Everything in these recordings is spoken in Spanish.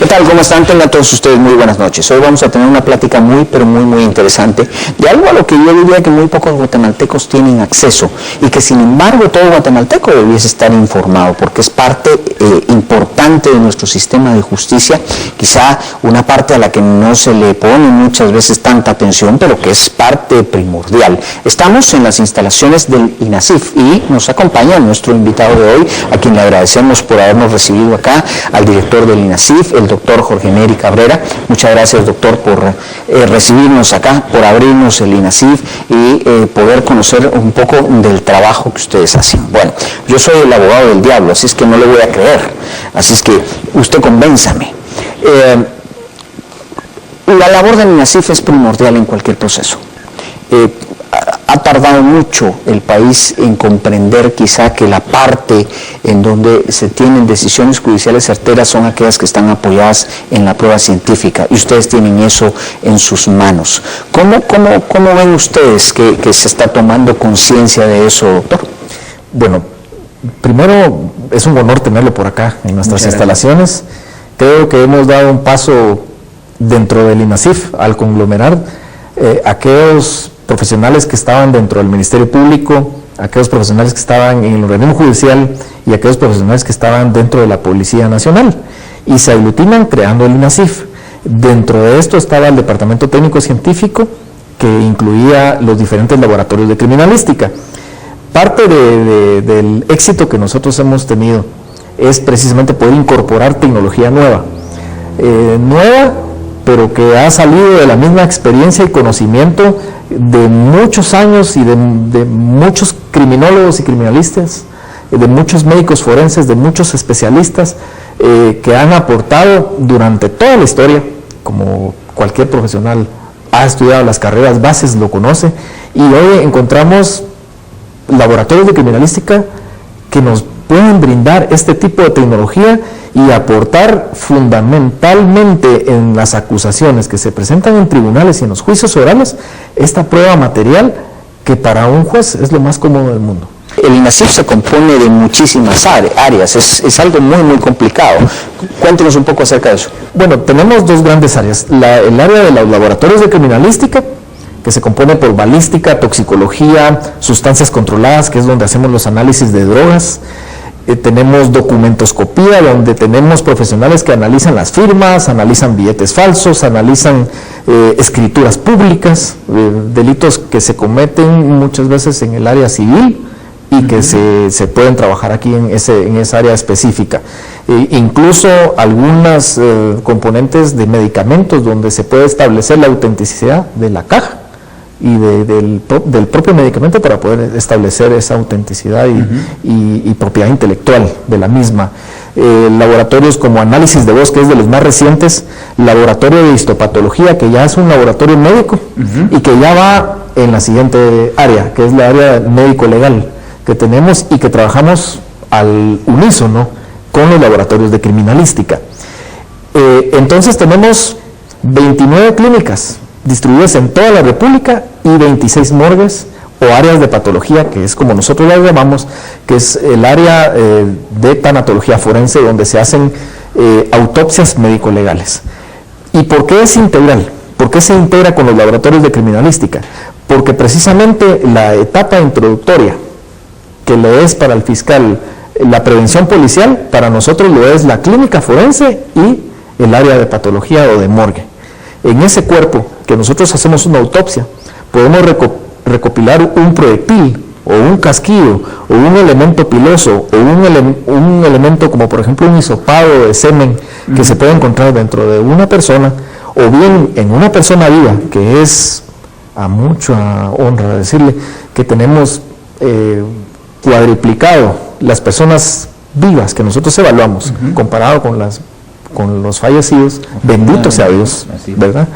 ¿Qué tal? ¿Cómo están? Tengan todos ustedes muy buenas noches. Hoy vamos a tener una plática muy interesante de algo a lo que yo diría que muy pocos guatemaltecos tienen acceso y que sin embargo todo guatemalteco debiese estar informado porque es parte importante de nuestro sistema de justicia, quizá una parte a la que no se le pone muchas veces tanta atención, pero que es parte primordial. Estamos en las instalaciones del INASIF y nos acompaña nuestro invitado de hoy, a quien le agradecemos por habernos recibido acá, al director del INASIF, el doctor Jorge Neri Cabrera. Muchas gracias, doctor, por recibirnos acá, por abrirnos el INASIF y poder conocer un poco del trabajo que ustedes hacen. Bueno, yo soy el abogado del diablo, así es que no le voy a creer, así es que usted convénzame. La labor del INASIF es primordial en cualquier proceso. Ha tardado mucho el país en comprender quizá que la parte en donde se tienen decisiones judiciales certeras son aquellas que están apoyadas en la prueba científica y ustedes tienen eso en sus manos. ¿Cómo ven ustedes que se está tomando conciencia de eso, doctor? Bueno, primero es un honor tenerlo por acá en nuestras instalaciones. Creo que hemos dado un paso dentro del INASIF al conglomerar aquellos profesionales que estaban dentro del Ministerio Público, aquellos profesionales que estaban en el organismo judicial y aquellos profesionales que estaban dentro de la Policía Nacional y se aglutinan creando el INASIF. Dentro de esto estaba el Departamento Técnico Científico, que incluía los diferentes laboratorios de criminalística. Parte del éxito que nosotros hemos tenido es precisamente poder incorporar tecnología nueva, pero que ha salido de la misma experiencia y conocimiento de muchos años y de muchos criminólogos y criminalistas, de muchos médicos forenses, de muchos especialistas que han aportado durante toda la historia, como cualquier profesional ha estudiado las carreras bases, lo conoce, y hoy encontramos laboratorios de criminalística que nos pueden brindar este tipo de tecnología y aportar fundamentalmente en las acusaciones que se presentan en tribunales y en los juicios orales esta prueba material que para un juez es lo más cómodo del mundo. El INASIF se compone de muchísimas áreas, es algo muy complicado. Cuéntenos un poco acerca de eso. Bueno, tenemos dos grandes áreas. El área de los laboratorios de criminalística, que se compone por balística, toxicología, sustancias controladas, que es donde hacemos los análisis de drogas. Tenemos documentoscopía, donde tenemos profesionales que analizan las firmas, analizan billetes falsos, analizan escrituras públicas, delitos que se cometen muchas veces en el área civil y que se pueden trabajar aquí en esa área específica. Incluso algunas componentes de medicamentos donde se puede establecer la autenticidad de la caja y del propio medicamento para poder establecer esa autenticidad y propiedad intelectual de la misma. Laboratorios como análisis de voz, que es de los más recientes, laboratorio de histopatología, que ya es un laboratorio médico y que ya va en la siguiente área, que es la área médico-legal que tenemos y que trabajamos al unísono con los laboratorios de criminalística. Entonces tenemos 29 clínicas distribuidas en toda la República y 26 morgues o áreas de patología, que es como nosotros las llamamos, que es el área de tanatología forense, donde se hacen autopsias médico-legales. ¿Y por qué es integral? ¿Por qué se integra con los laboratorios de criminalística? Porque precisamente la etapa introductoria que le es para el fiscal la prevención policial, para nosotros lo es la clínica forense y el área de patología o de morgue. En ese cuerpo que nosotros hacemos una autopsia, podemos recopilar un proyectil o un casquillo o un elemento piloso o un elemento como por ejemplo un hisopado de semen que se puede encontrar dentro de una persona o bien en una persona viva, que es a mucha honra decirle que tenemos cuadriplicado las personas vivas que nosotros evaluamos comparado con los fallecidos, bendito sea Dios, ¿verdad?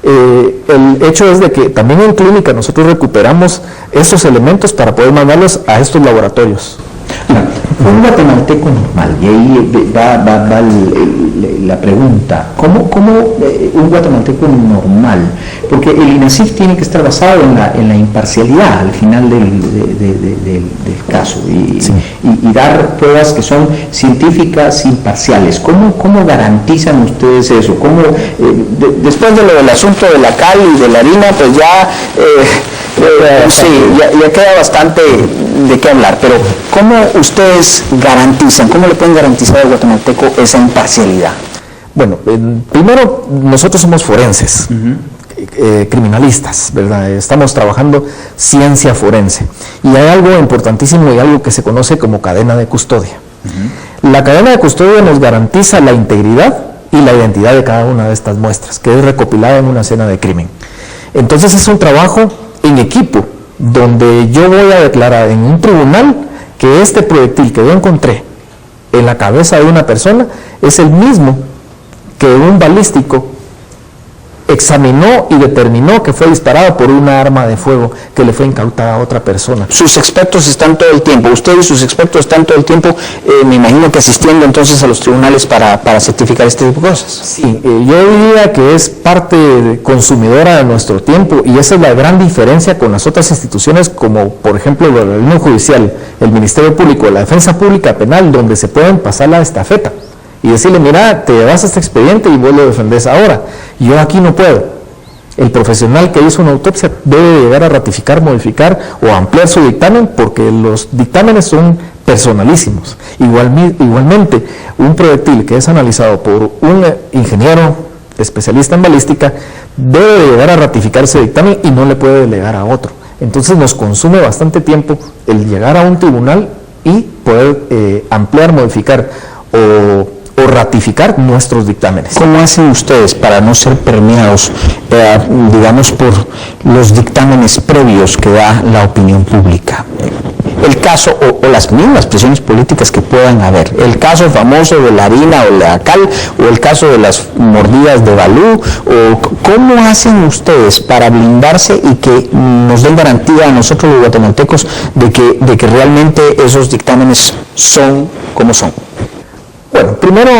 El hecho es de que también en clínica nosotros recuperamos esos elementos para poder mandarlos a estos laboratorios. Un guatemalteco normal, y ahí va la pregunta, ¿cómo un guatemalteco normal? Porque el INASIF tiene que estar basado en la imparcialidad al final del caso y dar pruebas que son científicas imparciales. ¿Cómo garantizan ustedes eso? Después de lo del asunto de la cal y de la harina, pues ya... ya queda bastante de qué hablar, pero ¿cómo ustedes garantizan, cómo le pueden garantizar al guatemalteco esa imparcialidad? Bueno, primero nosotros somos forenses, criminalistas, ¿verdad? Estamos trabajando ciencia forense y hay algo importantísimo y algo que se conoce como cadena de custodia. La cadena de custodia nos garantiza la integridad y la identidad de cada una de estas muestras, que es recopilada en una escena de crimen. Entonces es un trabajo en equipo, donde yo voy a declarar en un tribunal que este proyectil que yo encontré en la cabeza de una persona es el mismo que un balístico examinó y determinó que fue disparado por una arma de fuego que le fue incautada a otra persona. Sus expertos están todo el tiempo, usted y sus expertos están todo el tiempo, me imagino que asistiendo entonces a los tribunales para certificar este tipo de cosas. Sí, yo diría que es parte consumidora de nuestro tiempo y esa es la gran diferencia con las otras instituciones como por ejemplo el organismo judicial, el Ministerio Público, la Defensa Pública Penal, donde se pueden pasar la estafeta y decirle, mira, te vas a este expediente y vos lo defendés ahora. Yo aquí no puedo. El profesional que hizo una autopsia debe llegar a ratificar, modificar o ampliar su dictamen porque los dictámenes son personalísimos. Igualmente, un proyectil que es analizado por un ingeniero especialista en balística debe llegar a ratificar ese dictamen y no le puede delegar a otro. Entonces nos consume bastante tiempo el llegar a un tribunal y poder ampliar, modificar o ratificar nuestros dictámenes. ¿Cómo hacen ustedes para no ser permeados, digamos, por los dictámenes previos que da la opinión pública? El caso, o las mismas presiones políticas que puedan haber, el caso famoso de la harina o la cal, o el caso de las mordidas de Balú, o ¿cómo hacen ustedes para blindarse y que nos den garantía a nosotros los guatemaltecos de que realmente esos dictámenes son como son? Bueno, primero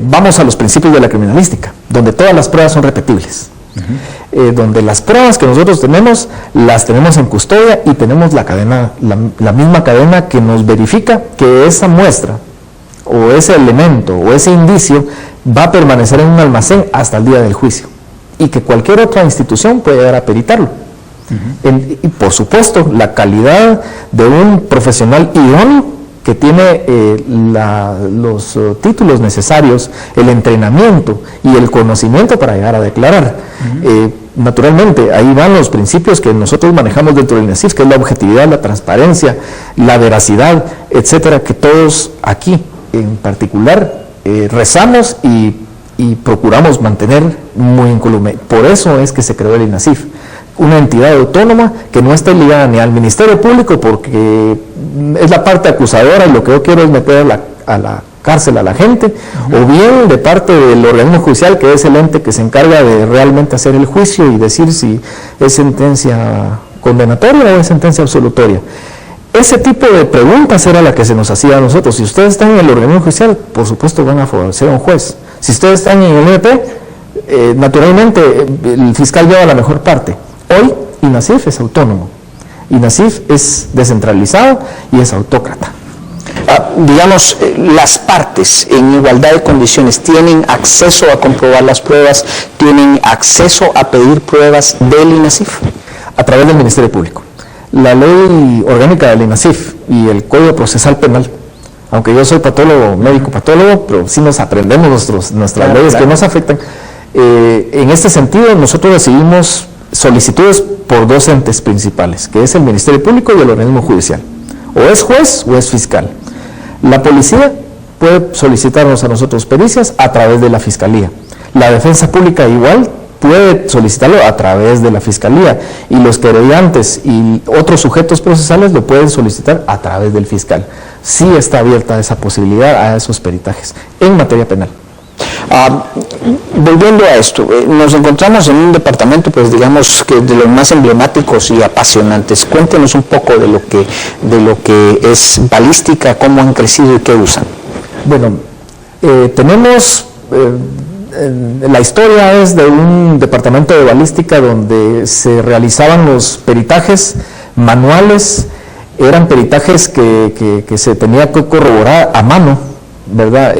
vamos a los principios de la criminalística, donde todas las pruebas son repetibles, donde las pruebas que nosotros tenemos, las tenemos en custodia y tenemos la cadena, la misma cadena que nos verifica que esa muestra, o ese elemento, o ese indicio, va a permanecer en un almacén hasta el día del juicio, y que cualquier otra institución puede llegar a peritarlo. Y por supuesto, la calidad de un profesional idóneo, que tiene los títulos necesarios, el entrenamiento y el conocimiento para llegar a declarar. Naturalmente, ahí van los principios que nosotros manejamos dentro del INASIF, que es la objetividad, la transparencia, la veracidad, etcétera, que todos aquí en particular rezamos y procuramos mantener muy incólume. Por eso es que se creó el INASIF, una entidad autónoma que no está ligada ni al Ministerio Público porque es la parte acusadora y lo que yo quiero es meter a la cárcel a la gente, o bien de parte del organismo judicial que es el ente que se encarga de realmente hacer el juicio y decir si es sentencia condenatoria o es sentencia absolutoria. Ese tipo de preguntas era la que se nos hacía a nosotros. Si ustedes están en el organismo judicial, por supuesto van a favorecer a un juez. Si ustedes están en el MP, naturalmente el fiscal lleva la mejor parte. Hoy INASIF es autónomo, INASIF es descentralizado y es autócrata. Digamos, las partes en igualdad de condiciones tienen acceso a comprobar las pruebas, tienen acceso a pedir pruebas del INASIF. A través del Ministerio Público. La ley orgánica del INASIF y el Código Procesal Penal, aunque yo soy patólogo, médico patólogo, pero sí nos aprendemos nuestras leyes que nos afectan. En este sentido, nosotros recibimos solicitudes por dos entes principales, que es el Ministerio Público y el organismo judicial. O es juez o es fiscal. La policía puede solicitarnos a nosotros pericias a través de la Fiscalía. La Defensa Pública igual puede solicitarlo a través de la Fiscalía y los querellantes y otros sujetos procesales lo pueden solicitar a través del fiscal. Sí está abierta esa posibilidad a esos peritajes en materia penal. Volviendo a esto, nos encontramos en un departamento, pues digamos que de los más emblemáticos y apasionantes. Cuéntenos un poco de lo que es balística, cómo han crecido y qué usan. Bueno, tenemos, la historia es de un departamento de balística donde se realizaban los peritajes manuales, eran peritajes que se tenía que corroborar a mano, ¿verdad?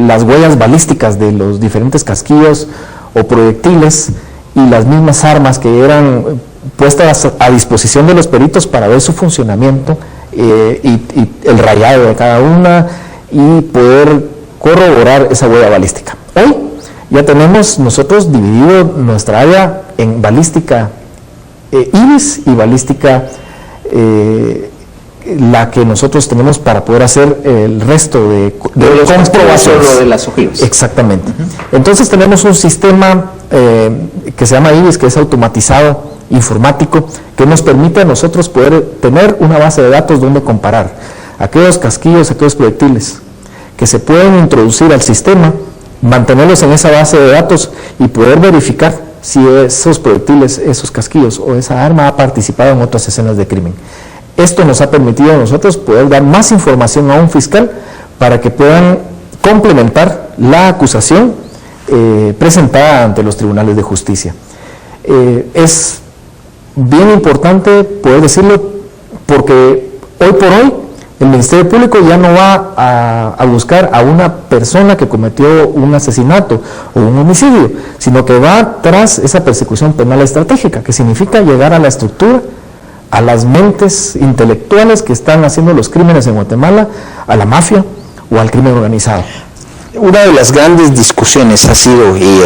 Las huellas balísticas de los diferentes casquillos o proyectiles y las mismas armas que eran puestas a disposición de los peritos para ver su funcionamiento y el rayado de cada una y poder corroborar esa huella balística. Hoy ya tenemos nosotros dividido nuestra área en balística IBIS y balística la que nosotros tenemos para poder hacer el resto de comprobaciones de las ojivas. Exactamente. Entonces tenemos un sistema que se llama IBIS, que es automatizado, informático, que nos permite a nosotros poder tener una base de datos donde comparar aquellos casquillos, aquellos proyectiles que se pueden introducir al sistema, mantenerlos en esa base de datos y poder verificar si esos proyectiles, esos casquillos o esa arma ha participado en otras escenas de crimen. Esto nos ha permitido a nosotros poder dar más información a un fiscal para que puedan complementar la acusación presentada ante los tribunales de justicia. Es bien importante poder decirlo porque hoy por hoy el Ministerio Público ya no va a buscar a una persona que cometió un asesinato o un homicidio, sino que va tras esa persecución penal estratégica, que significa llegar a la estructura, a las mentes intelectuales que están haciendo los crímenes en Guatemala, a la mafia o al crimen organizado. Una de las grandes discusiones ha sido, y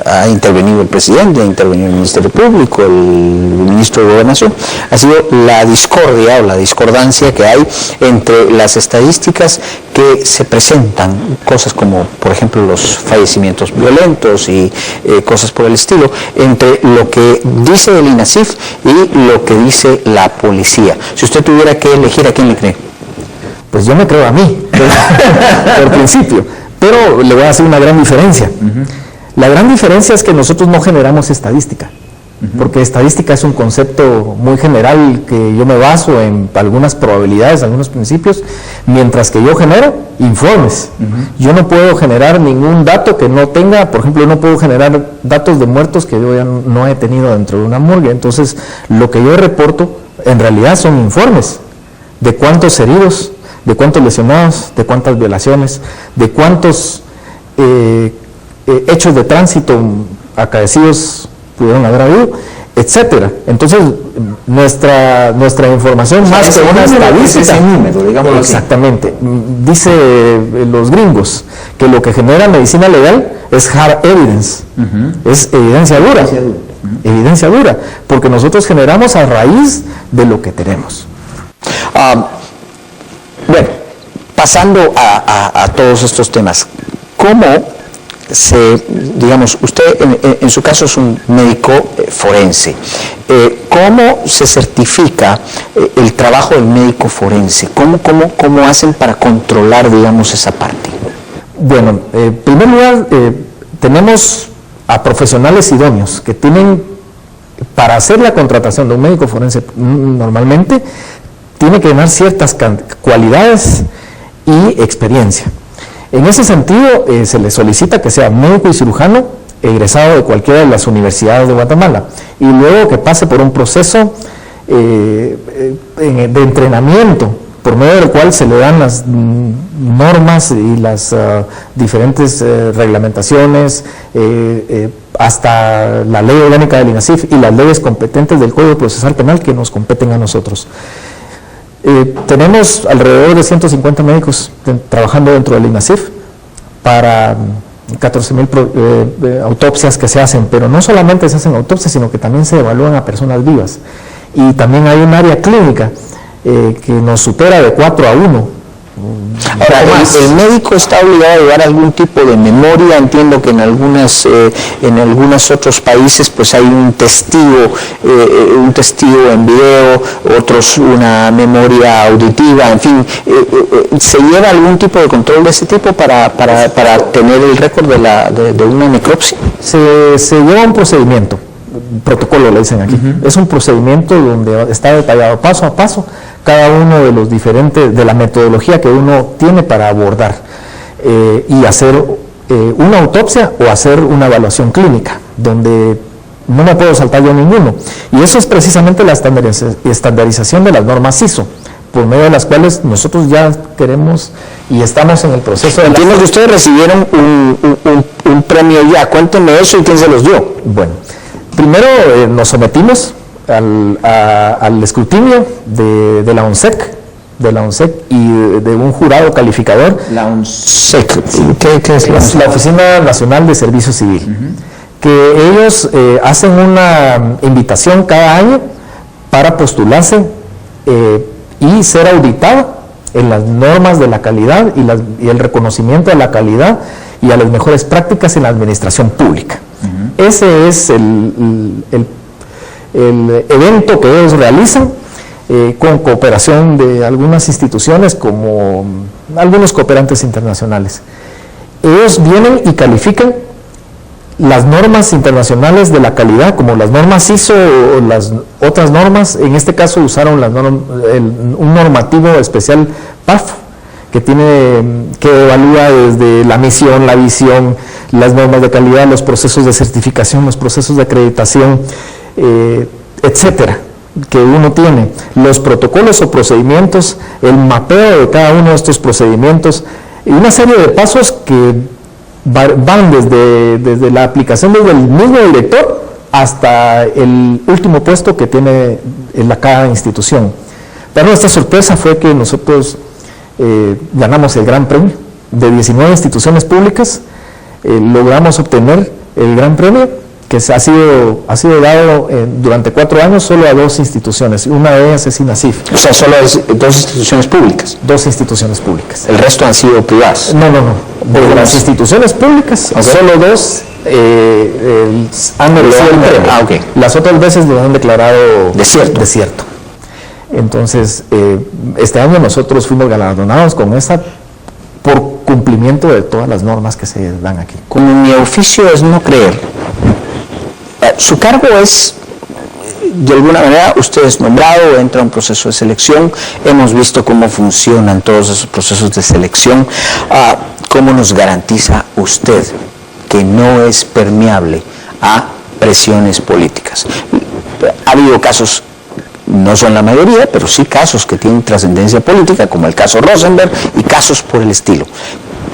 ha intervenido el presidente, ha intervenido el Ministerio Público, el ministro de Gobernación, ha sido la discordia o la discordancia que hay entre las estadísticas que se presentan, cosas como, por ejemplo, los fallecimientos violentos y cosas por el estilo, entre lo que dice el INASIF y lo que dice la policía. Si usted tuviera que elegir, ¿a quién le cree? Pues yo me creo a mí, por principio, pero le voy a hacer una gran diferencia. La gran diferencia es que nosotros no generamos estadística, porque estadística es un concepto muy general que yo me baso en algunas probabilidades, algunos principios, mientras que yo genero informes. Yo no puedo generar ningún dato que no tenga, por ejemplo, yo no puedo generar datos de muertos que yo ya no he tenido dentro de una morgue. Entonces, lo que yo reporto en realidad son informes de cuántos heridos, de cuántos lesionados, de cuántas violaciones, de cuántos hechos de tránsito acaecidos pudieron haber habido, etcétera. Entonces, nuestra información, más que una estadística, número, exactamente, dice los gringos que lo que genera medicina legal es hard evidence, es evidencia dura, evidencia dura, porque nosotros generamos a raíz de lo que tenemos. Bueno, pasando a todos estos temas, ¿cómo digamos, usted en su caso es un médico forense, ¿cómo se certifica el trabajo del médico forense? ¿Cómo hacen para controlar, digamos, esa parte? Bueno, en primer lugar, tenemos a profesionales idóneos que tienen, para hacer la contratación de un médico forense normalmente, tiene que tener ciertas cualidades y experiencia. En ese sentido, se le solicita que sea médico y cirujano egresado de cualquiera de las universidades de Guatemala y luego que pase por un proceso de entrenamiento por medio del cual se le dan las normas y las diferentes reglamentaciones, hasta la ley orgánica del INASIF y las leyes competentes del Código Procesal Penal que nos competen a nosotros. Tenemos alrededor de 150 médicos trabajando dentro del INASIF para 14,000 autopsias que se hacen, pero no solamente se hacen autopsias, sino que también se evalúan a personas vivas. Y también hay un área clínica que nos supera de 4 a 1 Ahora, el médico está obligado a llevar algún tipo de memoria. Entiendo que en algunos otros países pues hay un testigo en video, otros una memoria auditiva, en fin. ¿Se lleva algún tipo de control de ese tipo para tener el récord de una necropsia? Se lleva un procedimiento, protocolo le dicen aquí. Es un procedimiento donde está detallado paso a paso cada uno de los diferentes, de la metodología que uno tiene para abordar y hacer una autopsia o hacer una evaluación clínica, donde no me puedo saltar yo ninguno. Y eso es precisamente la estandarización de las normas ISO, por medio de las cuales nosotros ya queremos y estamos en el proceso de... Entiendo que ustedes recibieron un premio ya. Cuéntenme eso y quién se los dio. Bueno, primero nos sometimos al escrutinio de la ONSEC, y de un jurado calificador. La ONSEC, ¿qué es la ONSEC? La Oficina Nacional de Servicio Civil, que ellos hacen una invitación cada año para postularse y ser auditado en las normas de la calidad y el reconocimiento de la calidad y a las mejores prácticas en la administración pública. Ese es el evento que ellos realizan con cooperación de algunas instituciones como algunos cooperantes internacionales. Ellos vienen y califican las normas internacionales de la calidad, como las normas ISO o las otras normas. En este caso usaron un normativo especial PAF, que evalúa desde la misión, la visión, las normas de calidad, los procesos de certificación, los procesos de acreditación, etcétera, que uno tiene, los protocolos o procedimientos, el mapeo de cada uno de estos procedimientos y una serie de pasos que van desde la aplicación desde el mismo director hasta el último puesto que tiene cada institución. Para nuestra sorpresa fue que nosotros ganamos el gran premio de 19 instituciones públicas. Logramos obtener el gran premio que ha sido dado durante 4 años solo a 2 instituciones. Una de ellas es INASIF. O sea, solo es 2 instituciones públicas. 2 instituciones públicas. ¿El resto han sido privadas? No. De las instituciones públicas, solo 2 han merecido el premio. Okay. Las otras veces lo han declarado desierto. Entonces, este año nosotros fuimos galardonados con esa por cumplimiento de todas las normas que se dan aquí. Como mi oficio es no creer, su cargo es, de alguna manera, usted es nombrado, entra a un proceso de selección, hemos visto cómo funcionan todos esos procesos de selección. ¿Cómo nos garantiza usted que no es permeable a presiones políticas? Ha habido casos, no son la mayoría, pero sí casos que tienen trascendencia política, como el caso Rosenberg y casos por el estilo.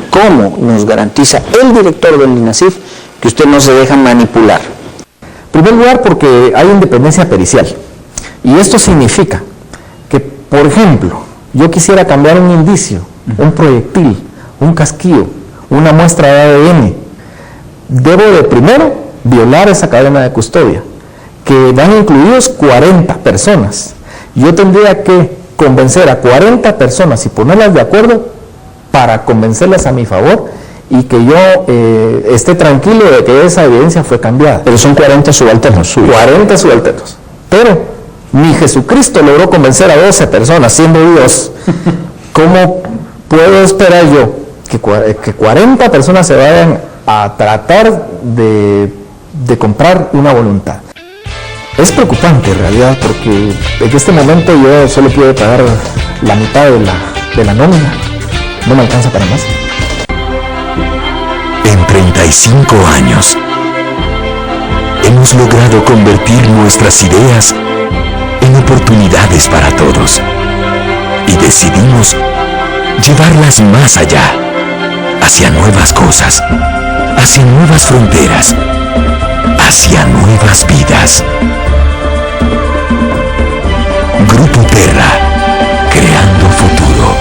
¿Cómo nos garantiza el director del INASIF que usted no se deja manipular? En primer lugar, porque hay independencia pericial. Y esto significa que, por ejemplo, yo quisiera cambiar un indicio, un proyectil, un casquillo, una muestra de ADN. Debo de primero violar esa cadena de custodia, que van incluidos 40 personas. Yo tendría que convencer a 40 personas y ponerlas de acuerdo para convencerlas a mi favor y que yo esté tranquilo de que esa evidencia fue cambiada. Pero son 40 subalternos suyos. 40 subalternos. Pero ni Jesucristo logró convencer a 12 personas siendo Dios. ¿Cómo puedo esperar yo que 40 personas se vayan a tratar de comprar una voluntad? Es preocupante en realidad, porque en este momento yo solo puedo pagar la mitad de la nómina. No me alcanza para más. En 35 años, hemos logrado convertir nuestras ideas en oportunidades para todos. Y decidimos llevarlas más allá, hacia nuevas cosas, hacia nuevas fronteras, hacia nuevas vidas. Grupo Terra, creando futuro.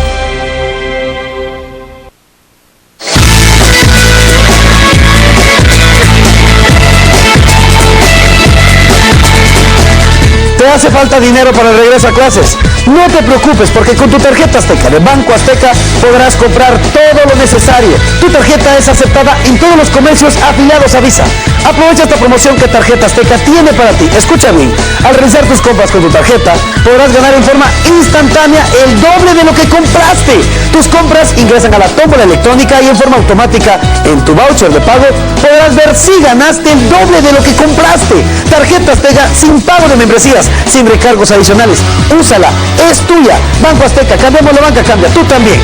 ¿Te hace falta dinero para el regreso a clases? No te preocupes, porque con tu tarjeta Azteca de Banco Azteca podrás comprar todo lo necesario. Tu tarjeta es aceptada en todos los comercios afiliados a Visa. Aprovecha esta promoción que Tarjeta Azteca tiene para ti. Escucha bien, al realizar tus compras con tu tarjeta, podrás ganar en forma instantánea el doble de lo que compraste. Tus compras ingresan a la tómbola electrónica y en forma automática en tu voucher de pago podrás ver si ganaste el doble de lo que compraste. Tarjeta Azteca sin pago de membresías, sin recargos adicionales. Úsala, es tuya. Banco Azteca, cambiamos la banca, cambia tú también.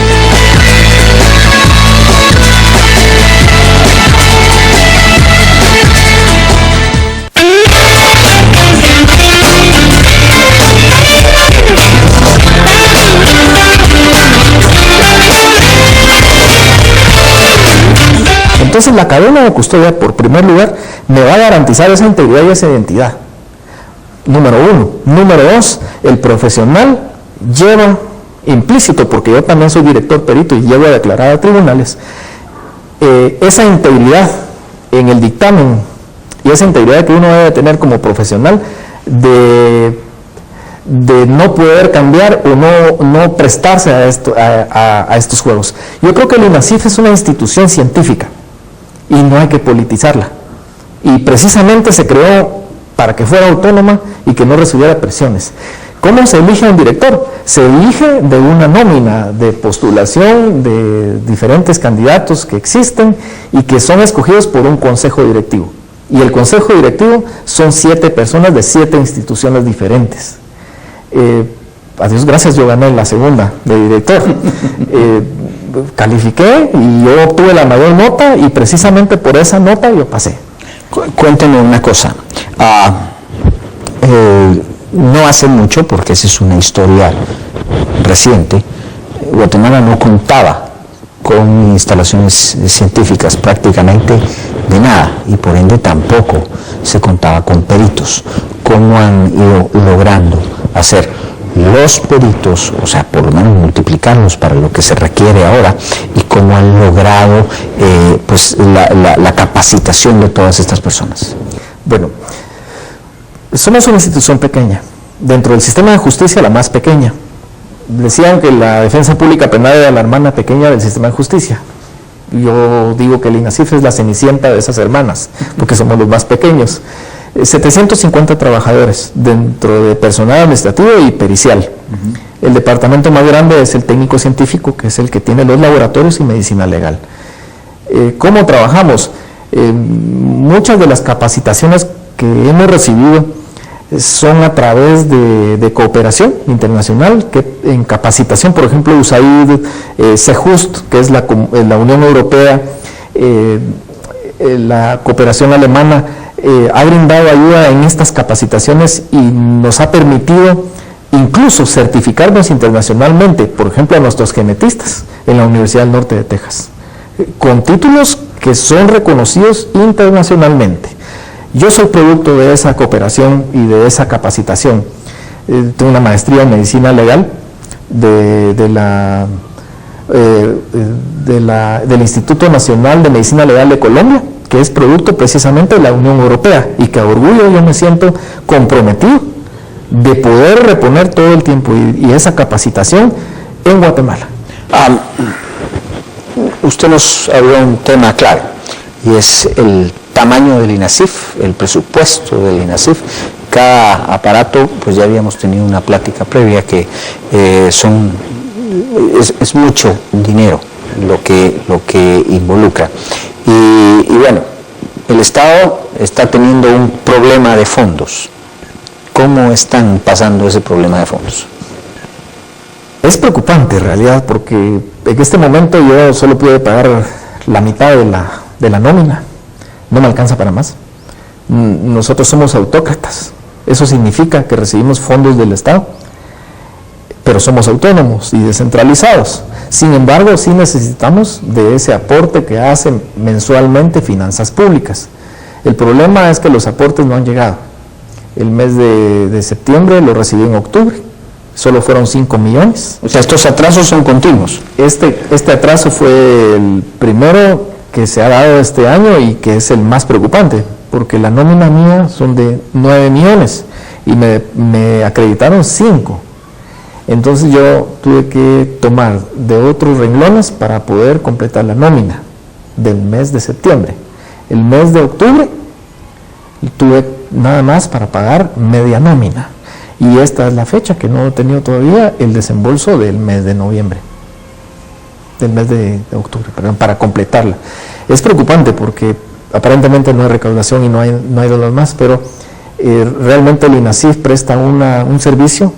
Entonces la cadena de custodia, por primer lugar, me va a garantizar esa integridad y esa identidad. Número uno. Número dos, el profesional lleva implícito, porque yo también soy director perito y llevo a declarar a tribunales, esa integridad en el dictamen y esa integridad que uno debe tener como profesional de no poder cambiar o no prestarse a estos juegos. Yo creo que el INASIF es una institución científica y no hay que politizarla. Y precisamente se creó para que fuera autónoma y que no recibiera presiones. ¿Cómo se elige a un director? Se elige de una nómina de postulación de diferentes candidatos que existen y que son escogidos por un consejo directivo. Y el consejo directivo son 7 personas de 7 instituciones diferentes. A Dios gracias, yo gané la segunda de director. Califiqué y yo obtuve la mayor nota y precisamente por esa nota yo pasé. Cuéntenme una cosa. No hace mucho, porque esa es una historia reciente, Guatemala no contaba con instalaciones científicas prácticamente de nada y por ende tampoco se contaba con peritos. ¿Cómo han ido logrando hacer los peritos, o sea, por lo menos multiplicarlos para lo que se requiere ahora, y cómo han logrado pues la capacitación de todas estas personas? Bueno, somos una institución pequeña, dentro del sistema de justicia la más pequeña. Decían que la defensa pública penal era la hermana pequeña del sistema de justicia. Yo digo que el INASIF es la cenicienta de esas hermanas, porque somos los más pequeños. 750 trabajadores dentro de personal administrativo y pericial. El departamento más grande es el técnico científico, que es el que tiene los laboratorios y medicina legal. ¿Cómo trabajamos? Muchas de las capacitaciones que hemos recibido son a través de cooperación internacional, que en capacitación, por ejemplo, USAID, CEJUST, que es la Unión Europea, la cooperación alemana, ha brindado ayuda en estas capacitaciones y nos ha permitido incluso certificarnos internacionalmente, por ejemplo, a nuestros genetistas en la Universidad del Norte de Texas, con títulos que son reconocidos internacionalmente. Yo soy producto de esa cooperación y de esa capacitación. Tengo una maestría en medicina legal del Instituto Nacional de Medicina Legal de Colombia, que es producto precisamente de la Unión Europea y que a orgullo yo me siento comprometido de poder reponer todo el tiempo y esa capacitación en Guatemala. Usted nos habló de un tema claro y es el tamaño del INASIF, el presupuesto del INASIF. Cada aparato, pues ya habíamos tenido una plática previa que es mucho dinero lo que involucra. Y bueno, el Estado está teniendo un problema de fondos. ¿Cómo están pasando ese problema de fondos? Es preocupante en realidad, porque en este momento yo solo pude pagar la mitad de la nómina. No me alcanza para más. Nosotros somos autócratas. Eso significa que recibimos fondos del Estado, pero somos autónomos y descentralizados. Sin embargo, sí necesitamos de ese aporte que hacen mensualmente Finanzas Públicas. El problema es que los aportes no han llegado. El mes de septiembre lo recibí en octubre. Solo fueron 5 millones. O sea, estos atrasos son continuos. Este atraso fue el primero que se ha dado este año y que es el más preocupante, porque la nómina mía son de 9 millones y me acreditaron 5. Entonces yo tuve que tomar de otros renglones para poder completar la nómina del mes de septiembre. El mes de octubre tuve nada más para pagar media nómina. Y esta es la fecha que no he tenido todavía el desembolso del mes de noviembre, del mes de octubre, perdón, para completarla. Es preocupante porque aparentemente no hay recaudación y no hay de los más, pero realmente el INASIF presta un servicio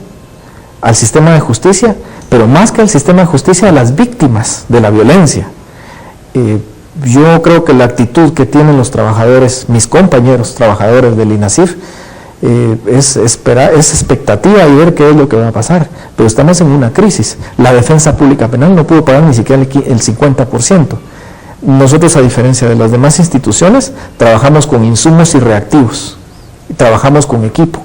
al sistema de justicia, pero más que al sistema de justicia, a las víctimas de la violencia. Yo creo que la actitud que tienen los trabajadores, mis compañeros trabajadores del INASIF, es expectativa y ver qué es lo que va a pasar, pero estamos en una crisis. La defensa pública penal no pudo pagar ni siquiera el 50%. Nosotros, a diferencia de las demás instituciones, trabajamos con insumos y reactivos, trabajamos con equipo,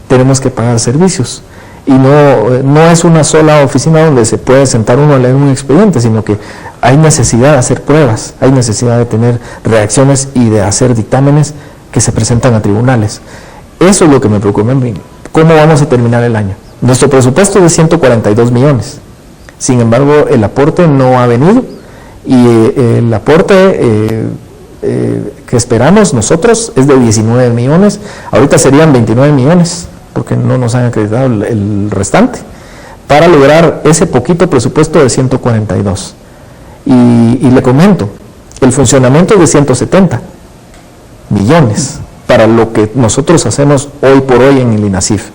tenemos que pagar servicios. Y no es una sola oficina donde se puede sentar uno a leer un expediente, sino que hay necesidad de hacer pruebas, hay necesidad de tener reacciones y de hacer dictámenes que se presentan a tribunales. Eso es lo que me preocupa. ¿Cómo vamos a terminar el año? Nuestro presupuesto es de 142 millones. Sin embargo, el aporte no ha venido y el aporte que esperamos nosotros es de 19 millones. Ahorita serían 29 millones. Porque no nos han acreditado el restante, para lograr ese poquito presupuesto de 142. Y le comento, el funcionamiento es de 170 millones para lo que nosotros hacemos hoy por hoy en el INASIF.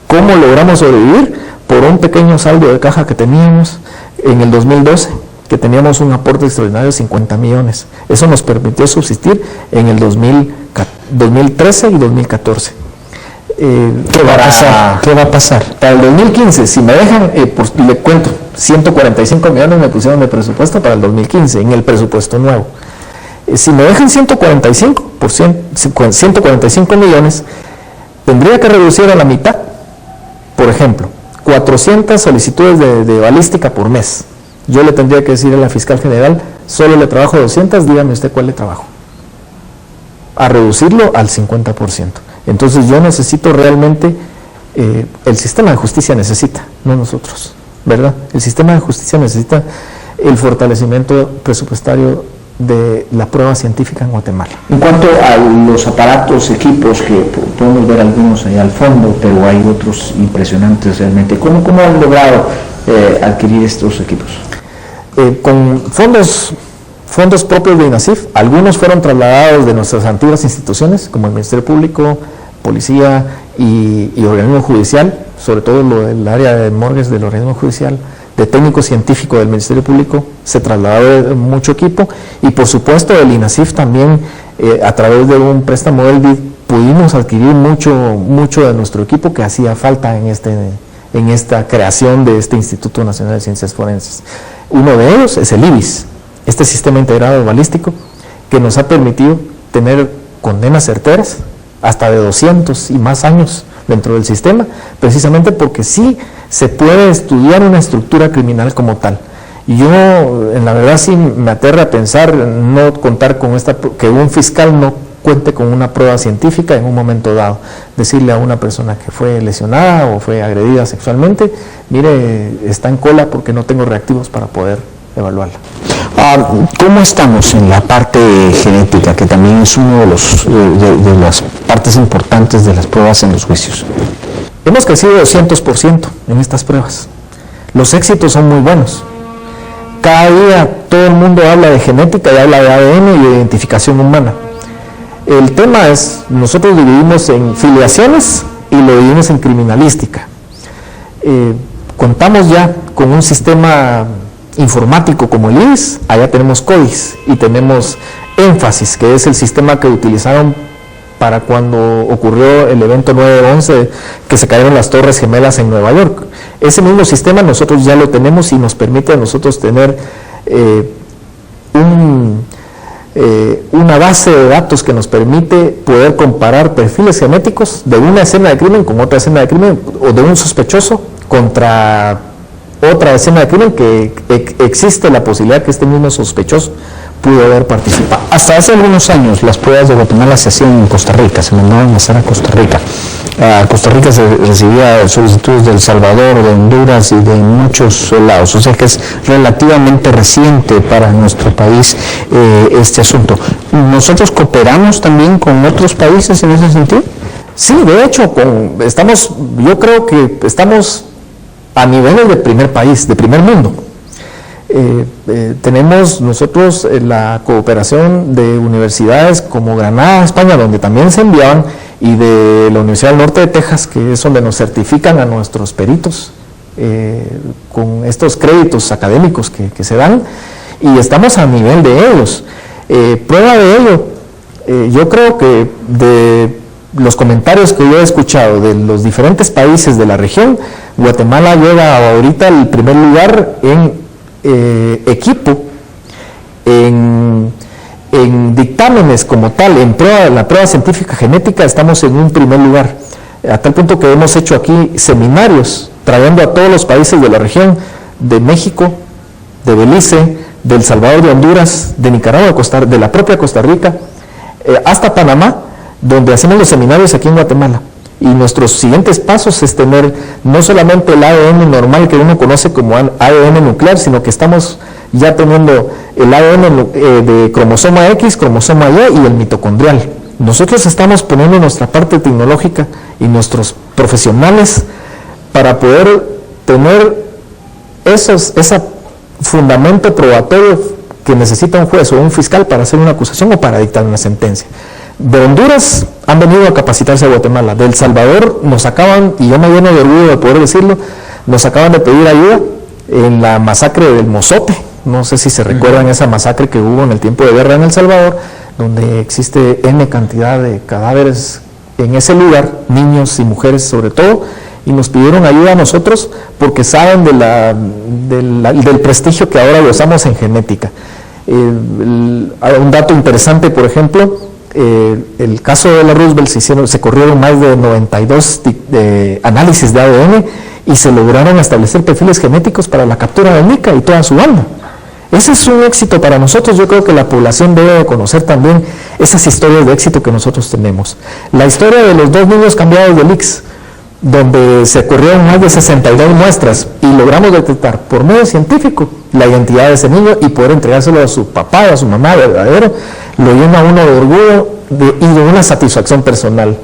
¿Cómo logramos sobrevivir? Por un pequeño saldo de caja que teníamos en el 2012, que teníamos un aporte extraordinario de 50 millones. Eso nos permitió subsistir en el 2013 y 2014. ¿Qué va a pasar? Para el 2015, si me dejan, le cuento, 145 millones me pusieron de presupuesto para el 2015, en el presupuesto nuevo. Si me dejan 145 millones, tendría que reducir a la mitad. Por ejemplo, 400 solicitudes de balística por mes. Yo le tendría que decir a la fiscal general, solo le trabajo 200, dígame usted cuál le trabajo. A reducirlo al 50%. Entonces yo necesito realmente, el sistema de justicia necesita, no nosotros, ¿verdad? El sistema de justicia necesita el fortalecimiento presupuestario de la prueba científica en Guatemala. En cuanto a los aparatos, equipos, que podemos ver algunos ahí al fondo, pero hay otros impresionantes realmente, ¿cómo han logrado adquirir estos equipos? Con fondos propios de INASIF, algunos fueron trasladados de nuestras antiguas instituciones, como el Ministerio Público, Policía y Organismo Judicial, sobre todo el área de morgues del Organismo Judicial, de técnico científico del Ministerio Público, se trasladó mucho equipo, y por supuesto el INASIF también, a través de un préstamo del BID, pudimos adquirir mucho de nuestro equipo que hacía falta en esta creación de este Instituto Nacional de Ciencias Forenses. Uno de ellos es el IBIS, este sistema integrado balístico, que nos ha permitido tener condenas certeras hasta de 200 y más años dentro del sistema, precisamente porque sí se puede estudiar una estructura criminal como tal. Y yo, en la verdad, sí me aterra pensar no contar con que un fiscal no cuente con una prueba científica en un momento dado. Decirle a una persona que fue lesionada o fue agredida sexualmente, mire, está en cola porque no tengo reactivos para poder evaluarla. ¿Cómo estamos en la parte genética, que también es uno de las partes importantes de las pruebas en los juicios? Hemos crecido 200% en estas pruebas. Los éxitos son muy buenos. Cada día todo el mundo habla de genética y habla de ADN y de identificación humana. El tema es, nosotros dividimos en filiaciones y lo dividimos en criminalística. Contamos ya con un sistema informático como el IBIS, allá tenemos CODIS y tenemos énfasis, que es el sistema que utilizaron para cuando ocurrió el evento 9/11, que se cayeron las Torres Gemelas en Nueva York. Ese mismo sistema nosotros ya lo tenemos y nos permite a nosotros tener una base de datos que nos permite poder comparar perfiles genéticos de una escena de crimen con otra escena de crimen, o de un sospechoso contra otra escena de crimen que existe la posibilidad que este mismo sospechoso pudo haber participado. Hasta hace algunos años las pruebas de Guatemala se hacían en Costa Rica, se mandaban a hacer a Costa Rica. A Costa Rica se recibía solicitudes de El Salvador, de Honduras y de muchos lados, o sea que es relativamente reciente para nuestro país este asunto. ¿Nosotros cooperamos también con otros países en ese sentido? Sí, de hecho, yo creo que estamos a niveles de primer país, de primer mundo. Tenemos nosotros la cooperación de universidades como Granada, España, donde también se enviaban, y de la Universidad del Norte de Texas, que es donde nos certifican a nuestros peritos con estos créditos académicos que se dan, y estamos a nivel de ellos. Prueba de ello, yo creo que de los comentarios que yo he escuchado de los diferentes países de la región, Guatemala lleva ahorita el primer lugar en equipo, en dictámenes como tal, en la prueba científica genética estamos en un primer lugar, a tal punto que hemos hecho aquí seminarios trayendo a todos los países de la región, de México, de Belice, de El Salvador, de Honduras, de Nicaragua, de la propia Costa Rica, hasta Panamá, donde hacemos los seminarios aquí en Guatemala. Y nuestros siguientes pasos es tener no solamente el ADN normal que uno conoce como ADN nuclear, sino que estamos ya teniendo el ADN de cromosoma X, cromosoma Y y el mitocondrial. Nosotros estamos poniendo nuestra parte tecnológica y nuestros profesionales para poder tener ese fundamento probatorio que necesita un juez o un fiscal para hacer una acusación o para dictar una sentencia. De Honduras han venido a capacitarse a Guatemala. De El Salvador nos acaban, y yo me lleno de orgullo de poder decirlo, nos acaban de pedir ayuda en la masacre del Mozote. No sé si se recuerdan esa masacre que hubo en el tiempo de guerra en El Salvador, donde existe N cantidad de cadáveres en ese lugar, niños y mujeres sobre todo, y nos pidieron ayuda a nosotros porque saben del prestigio que ahora gozamos en genética. Un dato interesante, por ejemplo, el caso de la Roosevelt se corrieron más de 92 análisis de ADN y se lograron establecer perfiles genéticos para la captura de Nica y toda su banda. Ese es un éxito para nosotros. Yo creo que la población debe conocer también esas historias de éxito que nosotros tenemos. La historia de los 2 niños cambiados de Lix, donde se corrieron más de 62 muestras y logramos detectar por medio científico la identidad de ese niño y poder entregárselo a su papá o a su mamá verdadero, lo llena a uno de orgullo y de una satisfacción personal.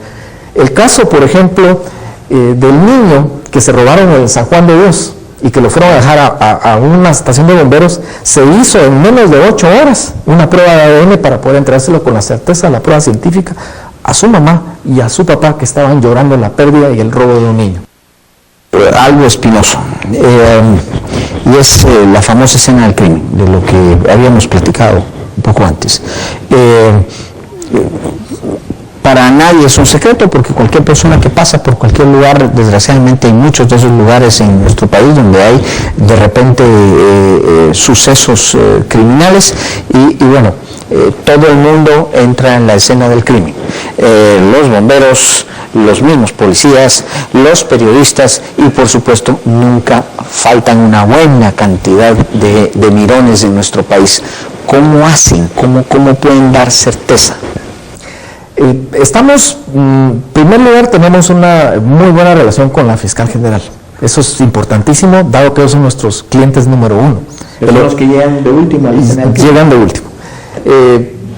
El caso, por ejemplo, del niño que se robaron en San Juan de Dios y que lo fueron a dejar a una estación de bomberos, se hizo en menos de 8 horas una prueba de ADN para poder entregárselo con la certeza de la prueba científica a su mamá y a su papá, que estaban llorando la pérdida y el robo de un niño. Algo espinoso, y es la famosa escena del crimen, de lo que habíamos platicado un poco antes. Para nadie es un secreto, porque cualquier persona que pasa por cualquier lugar, desgraciadamente hay muchos de esos lugares en nuestro país donde hay de repente sucesos criminales y bueno, todo el mundo entra en la escena del crimen. Los bomberos, los mismos policías, los periodistas y por supuesto nunca faltan una buena cantidad de mirones en nuestro país. ¿Cómo hacen? ¿Cómo pueden dar certeza? En primer lugar, tenemos una muy buena relación con la fiscal general. Eso es importantísimo, dado que ellos son nuestros clientes número 1. Los que llegan de último. Llegan de último.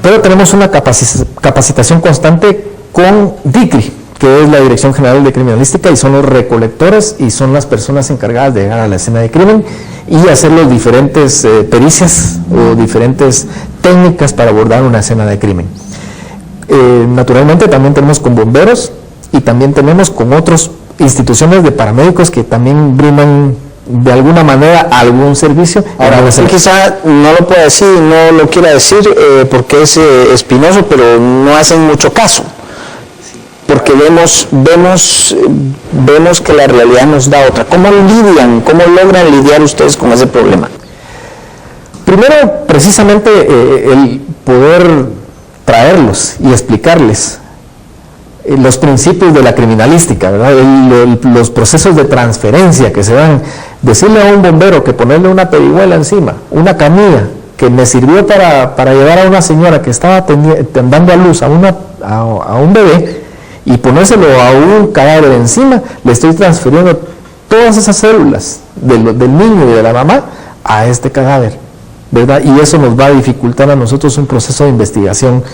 Pero tenemos una capacitación constante con DICRI, que es la Dirección General de Criminalística, y son los recolectores y son las personas encargadas de llegar a la escena de crimen y hacer las diferentes pericias o diferentes técnicas para abordar una escena de crimen. Naturalmente también tenemos con bomberos y también tenemos con otras instituciones de paramédicos que también brindan de alguna manera algún servicio. Ahora, usted quizá no lo pueda decir, no lo quiera decir porque es espinoso, pero no hacen mucho caso. Porque vemos que la realidad nos da otra. ¿Cómo logran lidiar ustedes con ese problema? Primero, precisamente, el poder traerlos y explicarles los principios de la criminalística, ¿verdad? Los procesos de transferencia que se dan. Decirle a un bombero que ponerle una perihuela encima, una camilla que me sirvió para llevar a una señora que estaba dando a luz a un bebé, y ponérselo a un cadáver encima, le estoy transfiriendo todas esas células del niño y de la mamá a este cadáver, ¿verdad? Y eso nos va a dificultar a nosotros un proceso de investigación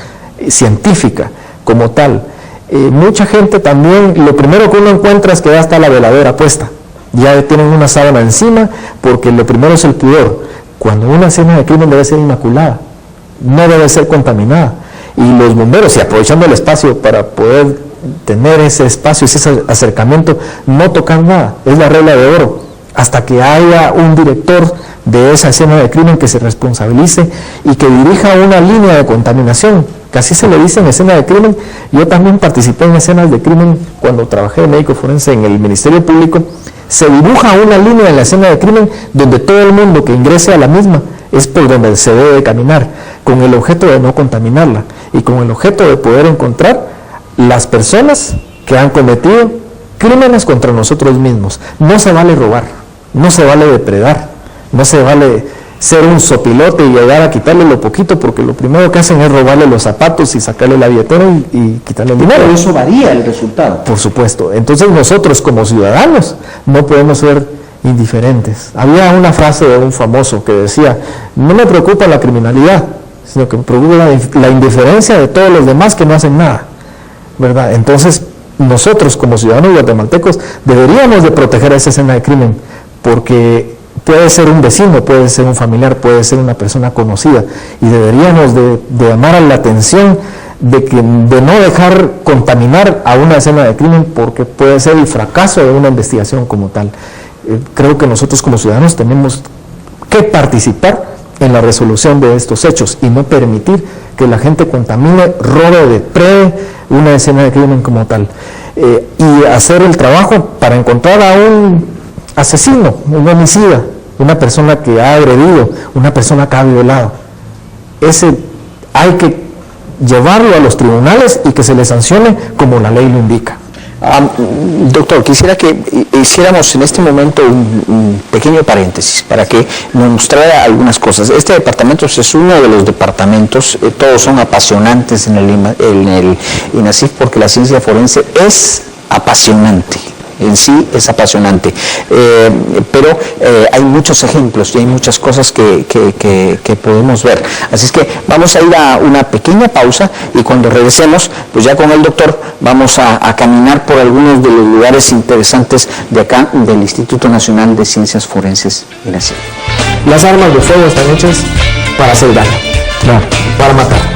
científica como tal. Mucha gente también, lo primero que uno encuentra es que ya está la veladora puesta, ya tienen una sábana encima, porque lo primero es el pudor. Cuando una escena de crimen debe ser inmaculada, no debe ser contaminada. Y los bomberos, y aprovechando el espacio para poder tener ese espacio, ese acercamiento, no tocar nada, es la regla de oro, hasta que haya un director de esa escena de crimen que se responsabilice y que dirija una línea de contaminación, que así se le dice en escena de crimen. Yo también participé en escenas de crimen cuando trabajé de médico forense en el Ministerio Público. Se dibuja una línea en la escena de crimen donde todo el mundo que ingrese a la misma es por donde se debe caminar, con el objeto de no contaminarla y con el objeto de poder encontrar las personas que han cometido crímenes contra nosotros mismos. No se vale robar, no se vale depredar, no se vale ser un sopilote y llegar a quitarle lo poquito, porque lo primero que hacen es robarle los zapatos y sacarle la billetera y quitarle el dinero. Pero eso varía el resultado. Por supuesto. Entonces nosotros como ciudadanos no podemos ser indiferentes. Había una frase de un famoso que decía: no me preocupa la criminalidad, sino que me preocupa la indiferencia de todos los demás que no hacen nada, ¿verdad? Entonces nosotros como ciudadanos guatemaltecos deberíamos de proteger esa escena de crimen, porque puede ser un vecino, puede ser un familiar, puede ser una persona conocida, y deberíamos de llamar a la atención de no dejar contaminar a una escena de crimen, porque puede ser el fracaso de una investigación como tal. Creo que nosotros como ciudadanos tenemos que participar en la resolución de estos hechos y no permitir que la gente contamine, robe, deprede una escena de crimen como tal, y hacer el trabajo para encontrar a un asesino, un homicida, una persona que ha agredido, una persona que ha violado. Ese hay que llevarlo a los tribunales y que se le sancione como la ley lo indica. Doctor, quisiera que hiciéramos en este momento un pequeño paréntesis para que nos mostrara algunas cosas. Este departamento es uno de los departamentos, todos son apasionantes en el INASIF, porque la ciencia forense es apasionante. En sí es apasionante, pero hay muchos ejemplos y hay muchas cosas que podemos ver. Así es que vamos a ir a una pequeña pausa, y cuando regresemos, pues ya con el doctor vamos a caminar por algunos de los lugares interesantes de acá, del Instituto Nacional de Ciencias Forenses, INACIF. Las armas de fuego están hechas para hacer daño, no, para matar.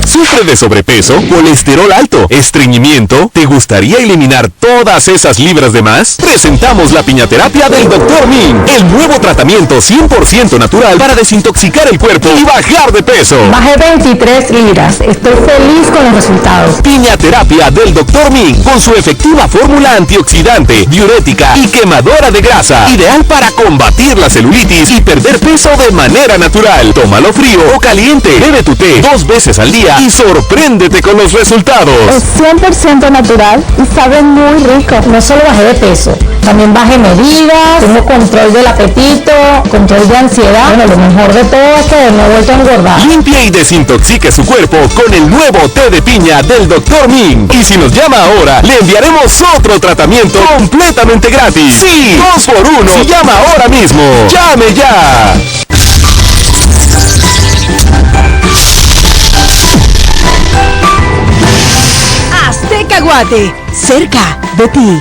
¿Sufre de sobrepeso, colesterol alto, estreñimiento? ¿Te gustaría eliminar todas esas libras de más? Presentamos la piñaterapia del Dr. Min, el nuevo tratamiento 100% natural para desintoxicar el cuerpo y bajar de peso. Bajé 23 libras. Estoy feliz con los resultados. Piñaterapia del Dr. Min, con su efectiva fórmula antioxidante, diurética y quemadora de grasa, ideal para combatir la celulitis y perder peso de manera natural. Tómalo frío o caliente. Bebe tu té 2 veces al día y sorpréndete con los resultados. Es 100% natural y sabe muy rico. No solo bajé de peso, también bajé medidas, tengo control del apetito, control de ansiedad. Bueno, lo mejor de todo es que no he vuelto a engordar. Limpie y desintoxique su cuerpo con el nuevo té de piña del Dr. Min. Y si nos llama ahora, le enviaremos otro tratamiento completamente gratis. Sí, 2 por 1. Si llama ahora mismo, llame ya. Azteca Guate, cerca de ti.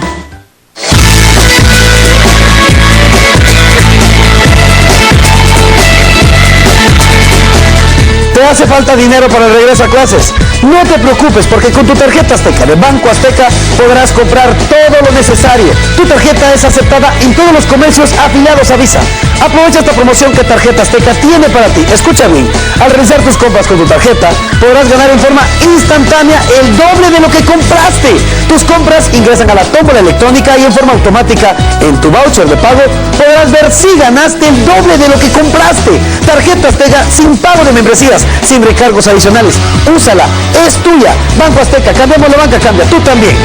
¿Te hace falta dinero para el regreso a clases? No te preocupes, porque con tu tarjeta Azteca de Banco Azteca podrás comprar todo lo necesario. Tu tarjeta es aceptada en todos los comercios afiliados a Visa. Aprovecha esta promoción que Tarjeta Azteca tiene para ti. Escucha bien, al realizar tus compras con tu tarjeta, podrás ganar en forma instantánea el doble de lo que compraste. Tus compras ingresan a la tómbola electrónica y en forma automática en tu voucher de pago podrás ver si ganaste el doble de lo que compraste. Tarjeta Azteca sin pago de membresías, sin recargos adicionales. Úsala, es tuya. Banco Azteca, cambiamos la banca, cambia tú también.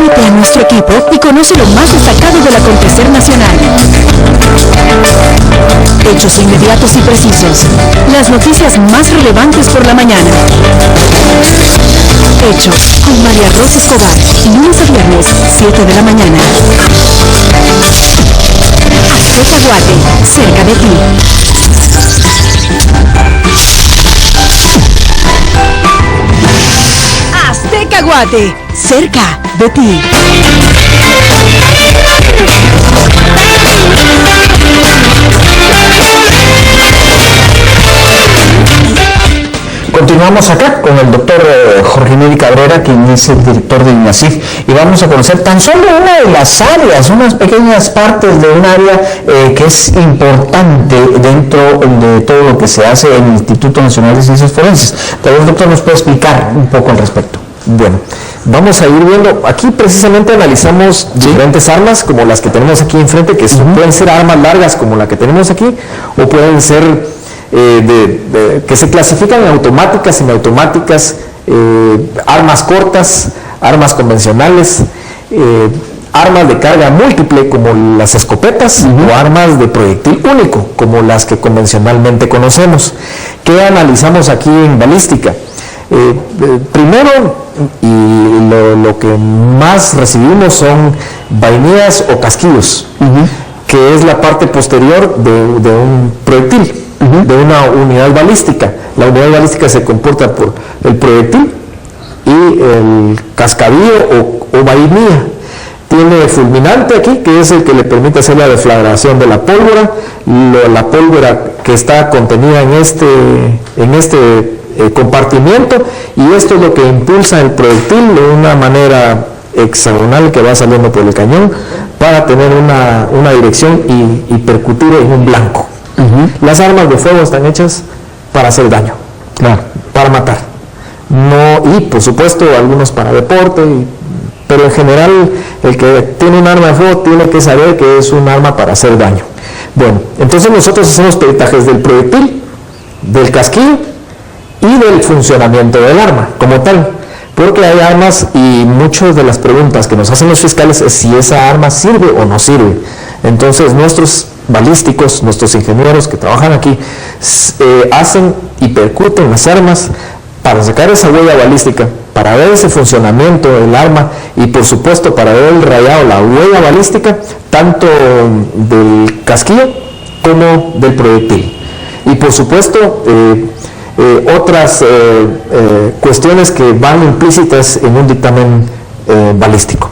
Únete a nuestro equipo y conoce lo más destacado del acontecer nacional. Hechos inmediatos y precisos. Las noticias más relevantes por la mañana. Hechos con María Rosa Escobar. Lunes a viernes, 7 de la mañana. Azteca Guate, cerca de ti. Azteca Guate, cerca de ti. Continuamos acá con el doctor Jorge Neri Cabrera, quien es el director de INASIF, y vamos a conocer tan solo una de las áreas, unas pequeñas partes de un área que es importante dentro de todo lo que se hace en el Instituto Nacional de Ciencias Forenses. Tal vez el doctor nos puede explicar un poco al respecto. Bueno, vamos a ir viendo, aquí precisamente analizamos diferentes armas como las que tenemos aquí enfrente, que pueden ser armas largas como la que tenemos aquí, o pueden ser que se clasifican en automáticas, semiautomáticas, armas cortas, armas convencionales, armas de carga múltiple como las escopetas, o armas de proyectil único como las que convencionalmente conocemos. ¿Qué analizamos aquí en balística? Primero, y lo que más recibimos son vainillas o casquillos, que es la parte posterior de un proyectil, de una unidad balística. La unidad balística se comporta por el proyectil y el cascadillo o vainilla. Tiene fulminante aquí, que es el que le permite hacer la deflagración de la pólvora. La pólvora que está contenida en este compartimiento, y esto es lo que impulsa el proyectil de una manera hexagonal que va saliendo por el cañón para tener una dirección y percutir en un blanco. Las armas de fuego están hechas para hacer daño, para matar, y por supuesto algunos para deporte, pero en general el que tiene un arma de fuego tiene que saber que es un arma para hacer daño. Bueno, entonces nosotros hacemos peritajes del proyectil, del casquillo y del funcionamiento del arma como tal, porque hay armas, y muchas de las preguntas que nos hacen los fiscales es si esa arma sirve o no sirve. Entonces nuestros balísticos, nuestros ingenieros que trabajan aquí, hacen y percuten las armas para sacar esa huella balística, para ver ese funcionamiento del arma y por supuesto para ver el rayado, la huella balística, tanto del casquillo como del proyectil. Y por supuesto otras cuestiones que van implícitas en un dictamen balístico.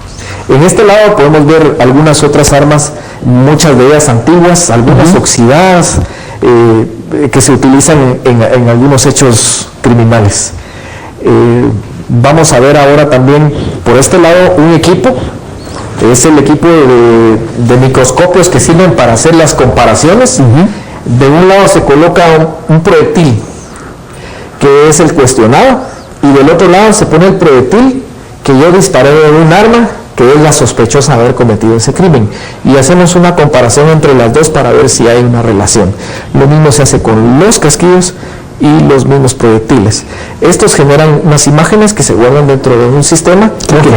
En este lado podemos ver algunas otras armas, muchas de ellas antiguas, algunas oxidadas, que se utilizan en algunos hechos criminales. Vamos a ver ahora también por este lado un equipo, es el equipo de microscopios que sirven para hacer las comparaciones. De un lado se coloca un proyectil, que es el cuestionado, y del otro lado se pone el proyectil que yo disparé de un arma, que es la sospechosa de haber cometido ese crimen, y hacemos una comparación entre las dos para ver si hay una relación. Lo mismo se hace con los casquillos y los mismos proyectiles. Estos generan unas imágenes que se guardan dentro de un sistema que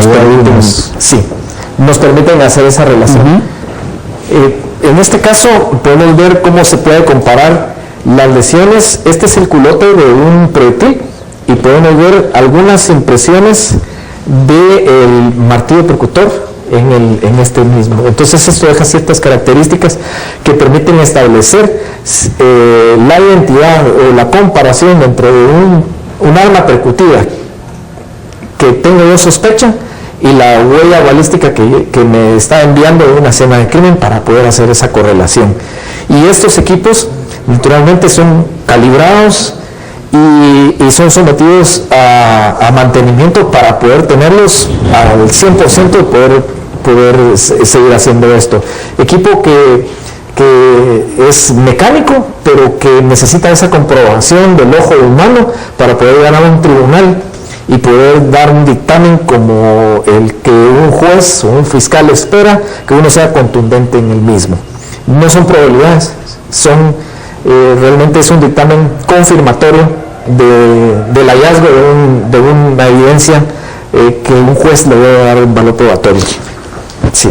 nos permiten hacer esa relación. En este caso podemos ver cómo se puede comparar las lesiones. Este es el culote de un proyectil y podemos ver algunas impresiones del martillo percutor en este mismo. Entonces esto deja ciertas características que permiten establecer la identidad o la comparación entre un arma percutida que tengo yo sospecha y la huella balística que me está enviando de una escena de crimen para poder hacer esa correlación. Y estos equipos naturalmente son calibrados y son sometidos a mantenimiento para poder tenerlos al 100% y poder seguir haciendo esto. Equipo que es mecánico, pero que necesita esa comprobación del ojo humano para poder llegar a un tribunal y poder dar un dictamen como el que un juez o un fiscal espera, que uno sea contundente en el mismo. No son probabilidades, realmente es un dictamen confirmatorio del hallazgo de una evidencia que un juez le debe dar un valor probatorio. Sí.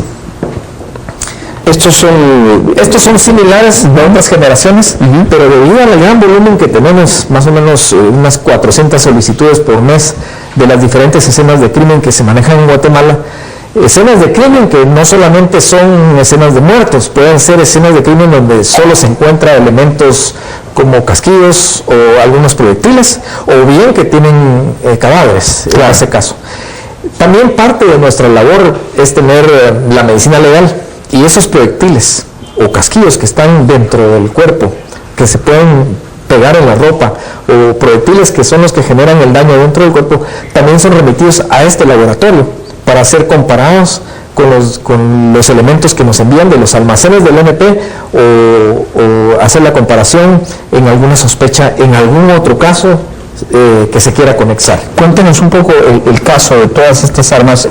Estos son similares de otras generaciones, pero debido al gran volumen que tenemos, más o menos unas 400 solicitudes por mes de las diferentes escenas de crimen que se manejan en Guatemala, escenas de crimen que no solamente son escenas de muertos, pueden ser escenas de crimen donde solo se encuentran elementos como casquillos o algunos proyectiles, o bien que tienen cadáveres, en ese caso. También parte de nuestra labor es tener la medicina legal y esos proyectiles o casquillos que están dentro del cuerpo, que se pueden pegar en la ropa, o proyectiles que son los que generan el daño dentro del cuerpo, también son remitidos a este laboratorio para ser comparados con los elementos que nos envían de los almacenes del MP o hacer la comparación en alguna sospecha, en algún otro caso que se quiera conexar. Cuéntenos un poco el caso de todas estas armas.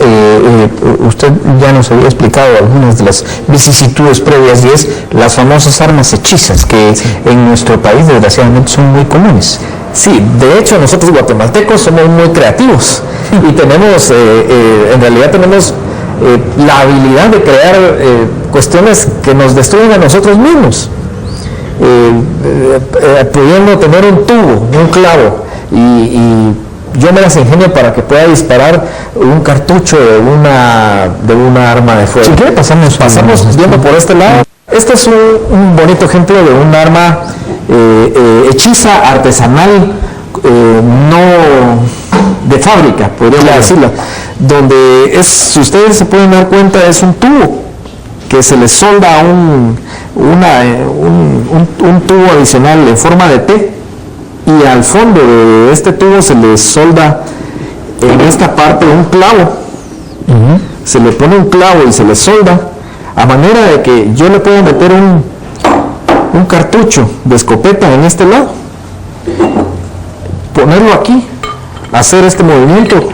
Usted ya nos había explicado algunas de las vicisitudes previas, y es las famosas armas hechizas que en nuestro país desgraciadamente son muy comunes. Sí, de hecho nosotros guatemaltecos somos muy creativos y tenemos, en realidad tenemos la habilidad de crear cuestiones que nos destruyen a nosotros mismos, pudiendo tener un tubo, un clavo, y yo me las ingenio para que pueda disparar un cartucho de una arma de fuego. Si quiere pasamos viendo por este lado. Este es un bonito ejemplo de un arma hechiza artesanal, no de fábrica, podríamos decirlo, donde si ustedes se pueden dar cuenta, es un tubo que se le solda un tubo adicional en forma de T, y al fondo de este tubo se le solda en esta parte un clavo. Se le pone un clavo y se le solda a manera de que yo le pueda meter un cartucho de escopeta en este lado, ponerlo aquí, hacer este movimiento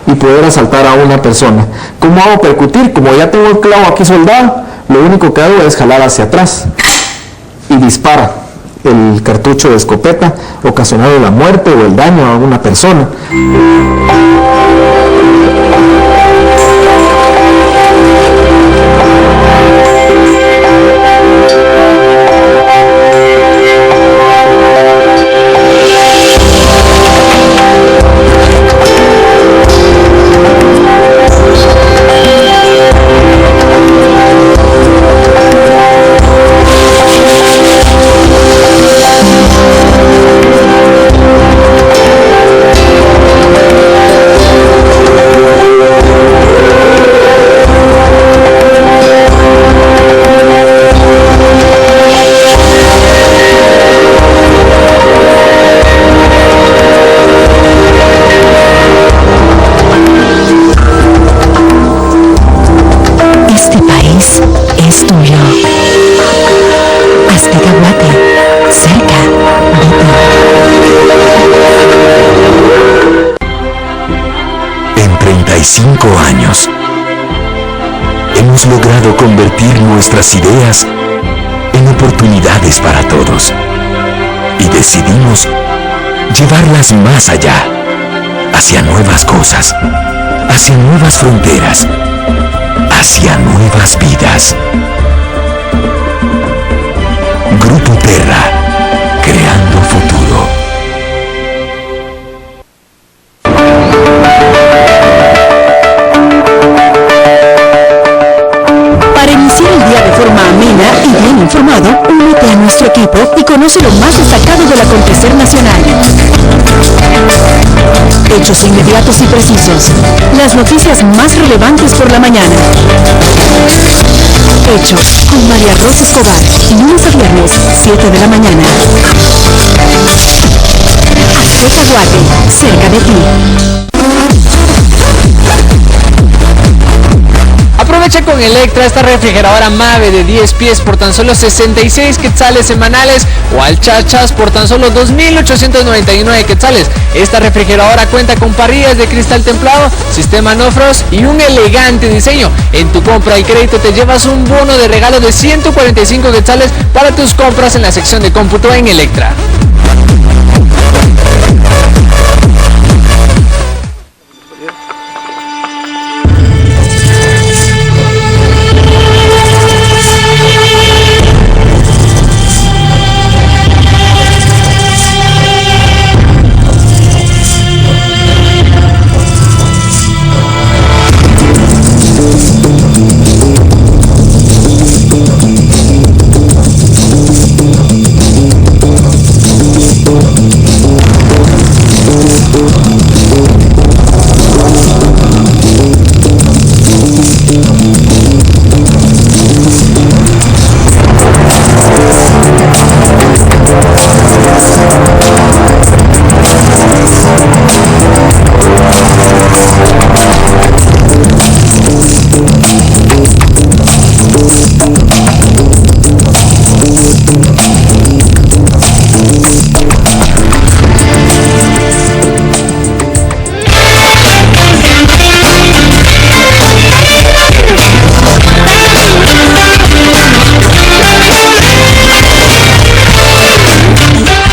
y poder asaltar a una persona. ¿Cómo hago percutir? Como ya tengo el clavo aquí soldado, lo único que hago es jalar hacia atrás y dispara el cartucho de escopeta, ocasionando la muerte o el daño a una persona. Años. Hemos logrado convertir nuestras ideas en oportunidades para todos y decidimos llevarlas más allá, hacia nuevas cosas, hacia nuevas fronteras, hacia nuevas vidas. Grupo Terra, creando futuro. Informado, únete a nuestro equipo y conoce lo más destacado del acontecer nacional. Hechos inmediatos y precisos. Las noticias más relevantes por la mañana. Hechos con María Rosa Escobar. Lunes a viernes, 7 de la mañana. Azteca Guate, cerca de ti. Aprovecha con Electra esta refrigeradora Mave de 10 pies por tan solo 66 quetzales semanales, o al Chachas por tan solo 2.899 quetzales. Esta refrigeradora cuenta con parrillas de cristal templado, sistema no frost y un elegante diseño. En tu compra y crédito te llevas un bono de regalo de 145 quetzales para tus compras en la sección de cómputo en Electra.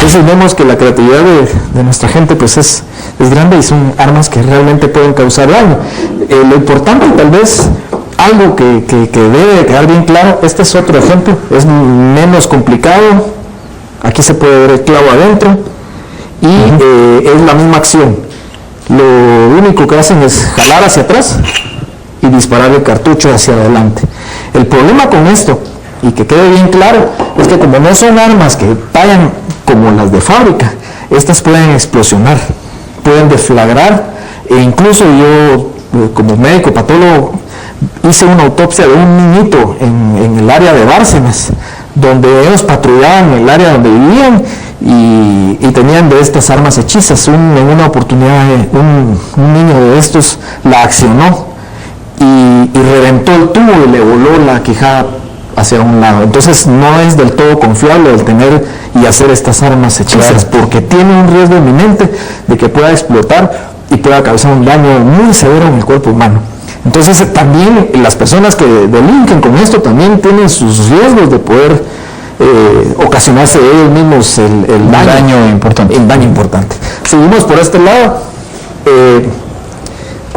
veces vemos que la creatividad de nuestra gente pues es grande y son armas que realmente pueden causar daño. Lo importante, tal vez, algo que debe quedar bien claro, este es otro ejemplo, es menos complicado, aquí se puede ver el clavo adentro y es la misma acción. Lo único que hacen es jalar hacia atrás y disparar el cartucho hacia adelante. El problema con esto, y que quede bien claro, es que como no son armas que tallan como las de fábrica, estas pueden explosionar, pueden deflagrar, e incluso yo como médico patólogo hice una autopsia de un niñito en el área de Bárcenas, donde ellos patrullaban el área donde vivían y tenían de estas armas hechizas. En una oportunidad un niño de estos la accionó y reventó el tubo y le voló la quijada hacia un lado. Entonces no es del todo confiable el tener y hacer estas armas hechizas, porque tiene un riesgo inminente de que pueda explotar y pueda causar un daño muy severo en el cuerpo humano. Entonces también las personas que delinquen con esto también tienen sus riesgos de poder ocasionarse ellos mismos el daño importante. Seguimos por este lado.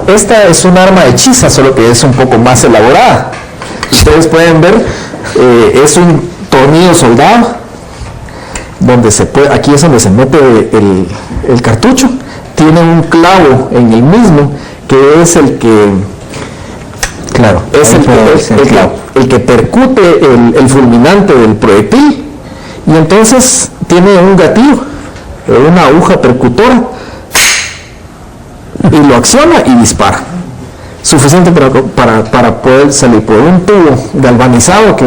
Esta es un arma hechiza, solo que es un poco más elaborada. Ustedes pueden ver, es un tornillo soldado, donde aquí es donde se mete el cartucho. Tiene un clavo en el mismo, que es el que, claro, es el que percute el fulminante del proyectil, y entonces tiene un gatillo, una aguja percutora, y lo acciona y dispara. Suficiente para poder salir por un tubo galvanizado que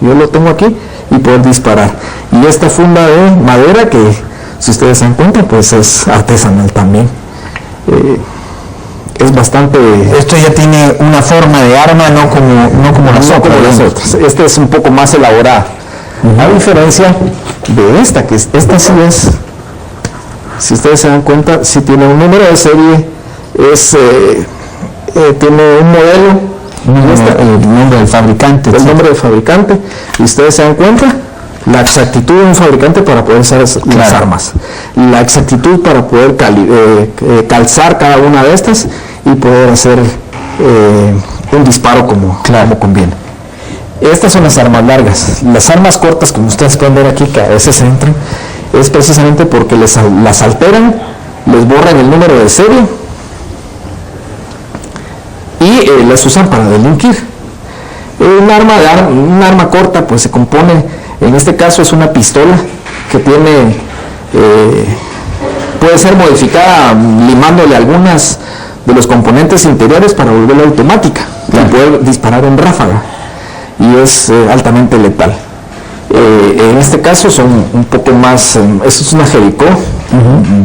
yo lo tengo aquí y poder disparar. Y esta funda de madera, que si ustedes se dan cuenta, pues es artesanal también. Es bastante... Esto ya tiene una forma de arma, no como las otras. Este es un poco más elaborada. A diferencia de esta, que esta sí es, si ustedes se dan cuenta, sí tiene un número de serie, tiene un modelo, el nombre del fabricante. El nombre del fabricante, y ustedes se dan cuenta la exactitud de un fabricante para poder usar las armas, la exactitud para poder calzar cada una de estas y poder hacer un disparo como conviene. Estas son las armas largas. Las armas cortas, como ustedes pueden ver aquí, que a veces entran, es precisamente porque las alteran, les borran el número de serie y las usan para delinquir. Un arma corta pues se compone, en este caso es una pistola que tiene, puede ser modificada limándole algunas de los componentes interiores para volverla automática y poder disparar en ráfaga, y es altamente letal. En este caso son un poco más, es una Jericó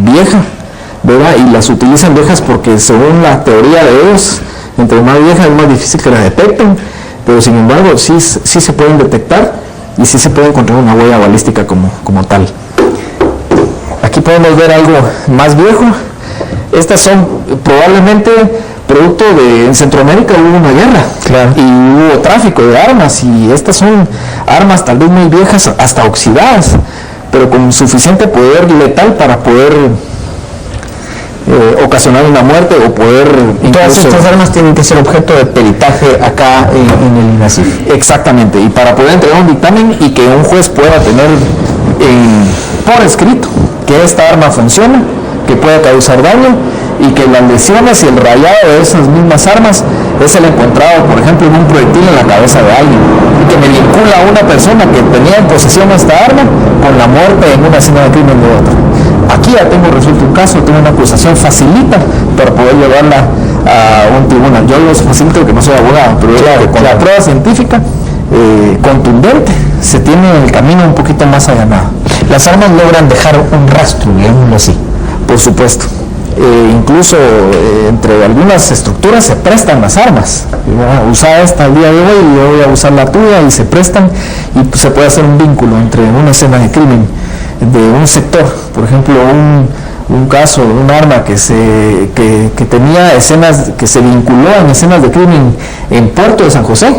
vieja, ¿verdad? Y las utilizan viejas porque, según la teoría de ellos, entre más vieja es más difícil que la detecten, pero sin embargo sí se pueden detectar y sí se puede encontrar una huella balística como tal. Aquí podemos ver algo más viejo. Estas son probablemente producto de, en Centroamérica hubo una guerra, y hubo tráfico de armas, y estas son armas tal vez muy viejas, hasta oxidadas, pero con suficiente poder letal para poder ocasionar una muerte o poder... Todas estas armas tienen que ser objeto de peritaje acá en el INASIF. Exactamente, y para poder entregar un dictamen y que un juez pueda tener por escrito que esta arma funciona, que puede causar daño, y que las lesiones y el rayado de esas mismas armas es el encontrado, por ejemplo, en un proyectil en la cabeza de alguien, y que me vincula a una persona que tenía en posesión esta arma con la muerte en una escena de crimen de otra. Aquí ya tengo resuelto un caso, tengo una acusación facilita para poder llevarla a un tribunal. Yo lo facilito porque no soy abogado, pero con la prueba científica contundente se tiene el camino un poquito más allanado. Las armas logran dejar un rastro, digámoslo así. Por supuesto. Incluso entre algunas estructuras se prestan las armas. Usa esta al día de hoy y yo voy a usar la tuya, y se prestan, y pues se puede hacer un vínculo entre una escena de crimen de un sector. Por ejemplo, un caso, un arma que tenía escenas, que se vinculó en escenas de crimen en Puerto de San José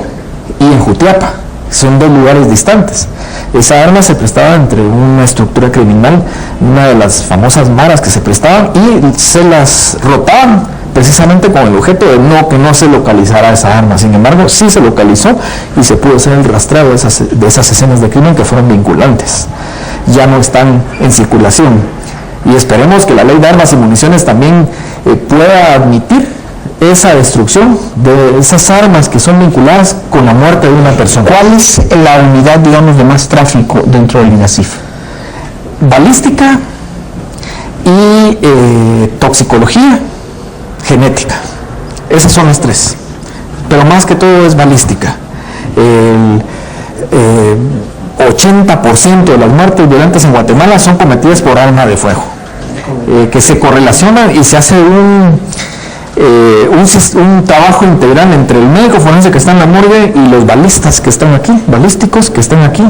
y en Jutiapa. son dos lugares distantes. Esa arma se prestaba entre una estructura criminal, una de las famosas maras que se prestaban, y se las rotaban precisamente con el objeto de que no se localizara esa arma. Sin embargo, sí se localizó y se pudo hacer el rastreo de esas escenas de crimen que fueron vinculantes. Ya no están en circulación. Y esperemos que la ley de armas y municiones también pueda admitir esa destrucción de esas armas que son vinculadas con la muerte de una persona. ¿Cuál es la unidad, digamos, de más tráfico dentro del INASIF? Balística y toxicología, genética. Esas son las tres. Pero más que todo es balística. El 80% de las muertes violentas en Guatemala son cometidas por arma de fuego, que se correlacionan y se hace un trabajo integral entre el médico forense que está en la morgue y los balísticos que están aquí,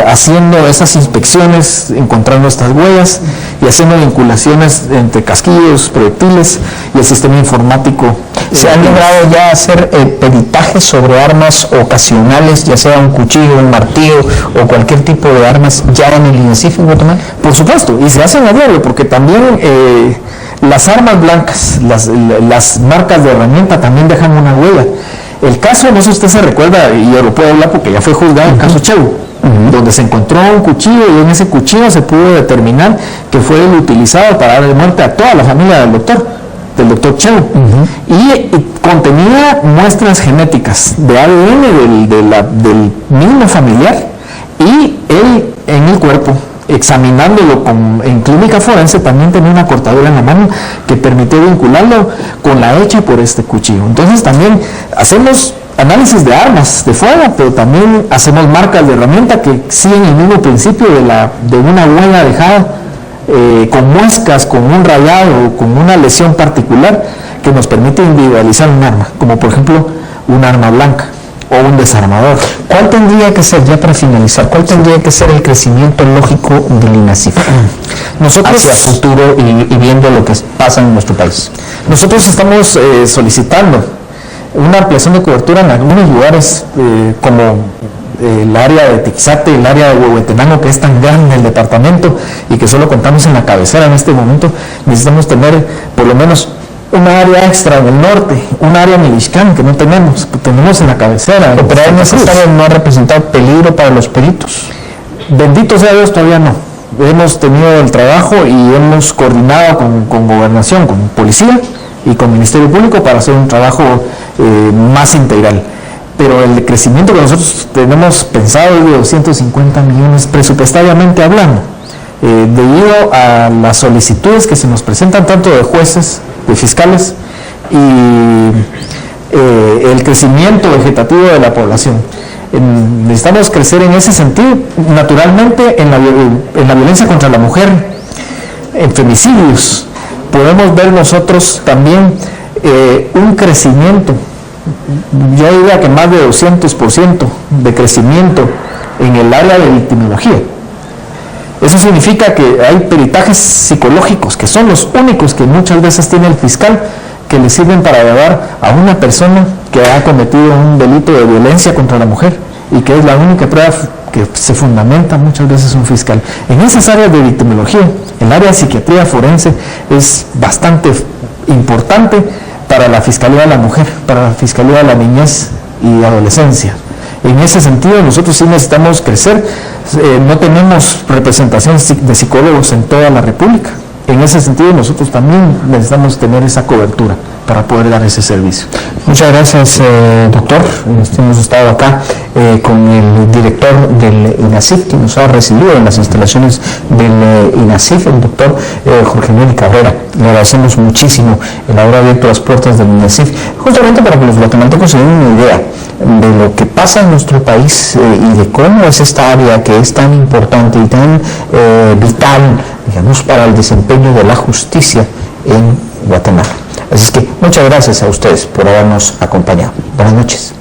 haciendo esas inspecciones, encontrando estas huellas y haciendo vinculaciones entre casquillos, proyectiles y el sistema informático. ¿Se han logrado ya hacer peritajes sobre armas ocasionales, ya sea un cuchillo, un martillo o cualquier tipo de armas ya en el INASIF en Guatemala? Por supuesto, y se hacen a diario, porque también las armas blancas, las marcas de herramienta también dejan una huella. El caso, no sé si usted se recuerda, y yo lo puedo hablar porque ya fue juzgado, el caso Cheu, donde se encontró un cuchillo y en ese cuchillo se pudo determinar que fue el utilizado para darle muerte a toda la familia del doctor Cheu, y contenía muestras genéticas de ADN del mismo familiar, y él en el cuerpo, examinándolo en clínica forense, también tenía una cortadura en la mano que permitió vincularlo con la hecha por este cuchillo. Entonces también hacemos análisis de armas de fuego, pero también hacemos marcas de herramienta que siguen el mismo principio de una huella dejada con muescas, con un rayado, con una lesión particular que nos permite individualizar un arma, como por ejemplo un arma blanca o un desarmador. ¿Cuál tendría que ser, ya para finalizar, cuál tendría que ser el crecimiento lógico del INASIF nosotros hacia futuro y viendo lo que pasa en nuestro país? Nosotros estamos solicitando una ampliación de cobertura en algunos lugares, como el área de Tixate, el área de Huehuetenango, que es tan grande el departamento y que solo contamos en la cabecera en este momento. Necesitamos tener por lo menos una área extra en el norte, un área Milixcán que no tenemos en la cabecera. Pero en esas áreas no ha representado peligro para los peritos. Bendito sea Dios, todavía no. Hemos tenido el trabajo y hemos coordinado con Gobernación, con Policía y con Ministerio Público para hacer un trabajo más integral. Pero el crecimiento que nosotros tenemos pensado es de 250 millones presupuestariamente hablando, debido a las solicitudes que se nos presentan tanto de jueces, de fiscales y el crecimiento vegetativo de la población. Necesitamos crecer en ese sentido. Naturalmente, en la violencia contra la mujer, en femicidios, podemos ver nosotros también un crecimiento, yo diría que más de 200% de crecimiento en el área de victimología. Eso significa que hay peritajes psicológicos que son los únicos que muchas veces tiene el fiscal, que le sirven para llevar a una persona que ha cometido un delito de violencia contra la mujer y que es la única prueba que se fundamenta muchas veces un fiscal. En esas áreas de victimología, el área de psiquiatría forense es bastante importante para la Fiscalía de la Mujer, para la Fiscalía de la Niñez y Adolescencia. En ese sentido, nosotros sí necesitamos crecer. No tenemos representación de psicólogos en toda la República. En ese sentido, nosotros también necesitamos tener esa cobertura para poder dar ese servicio. Muchas gracias, doctor. Hemos estado acá con el director del INASIF, que nos ha recibido en las instalaciones del INASIF, el doctor Jorge Miguel Cabrera. Le agradecemos muchísimo el haber abierto las puertas del INASIF, justamente para que los guatemaltecos se den una idea de lo que pasa en nuestro país y de cómo es esta área que es tan importante y tan vital, digamos, para el desempeño de la justicia en Guatemala. Así es que muchas gracias a ustedes por habernos acompañado. Buenas noches.